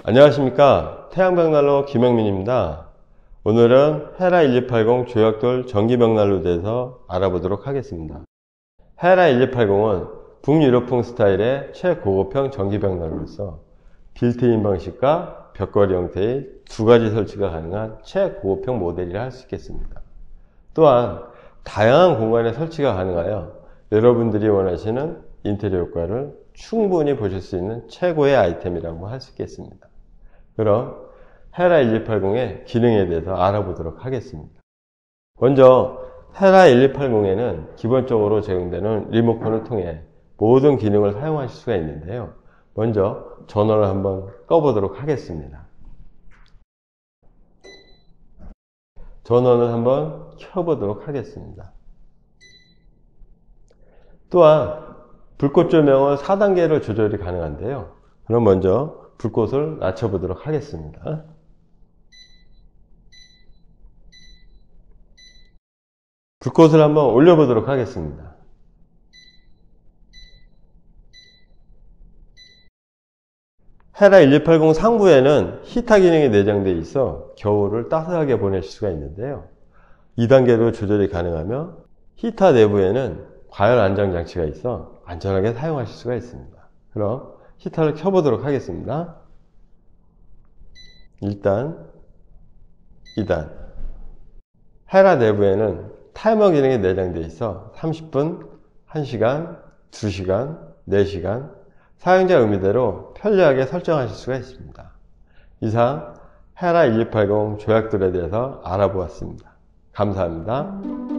안녕하십니까. 태양벽난로 김영민입니다. 오늘은 헤라 1280 조약돌 전기벽난로에 대해서 알아보도록 하겠습니다. 헤라 1280은 북유럽풍 스타일의 최고급형 전기벽난로로서 빌트인 방식과 벽걸이 형태의 두 가지 설치가 가능한 최고급형 모델이라 할 수 있겠습니다. 또한 다양한 공간에 설치가 가능하여 여러분들이 원하시는 인테리어 효과를 충분히 보실 수 있는 최고의 아이템이라고 할 수 있겠습니다. 그럼 헤라 1280의 기능에 대해서 알아보도록 하겠습니다. 먼저 헤라 1280에는 기본적으로 제공되는 리모컨을 통해 모든 기능을 사용하실 수가 있는데요. 먼저 전원을 한번 꺼보도록 하겠습니다. 전원을 한번 켜보도록 하겠습니다. 또한 불꽃 조명은 4단계로 조절이 가능한데요. 그럼 먼저 불꽃을 낮춰보도록 하겠습니다. 불꽃을 한번 올려보도록 하겠습니다. 헤라 1280 상부에는 히터 기능이 내장되어 있어 겨울을 따뜻하게 보내실 수가 있는데요. 2단계로 조절이 가능하며 히터 내부에는 과열 안정 장치가 있어 안전하게 사용하실 수가 있습니다. 그럼 히터를 켜보도록 하겠습니다. 1단, 2단. 헤라 내부에는 타이머 기능이 내장되어 있어 30분, 1시간, 2시간, 4시간 사용자 의무대로 편리하게 설정하실 수가 있습니다. 이상 헤라 1280 조약돌에 대해서 알아보았습니다. 감사합니다.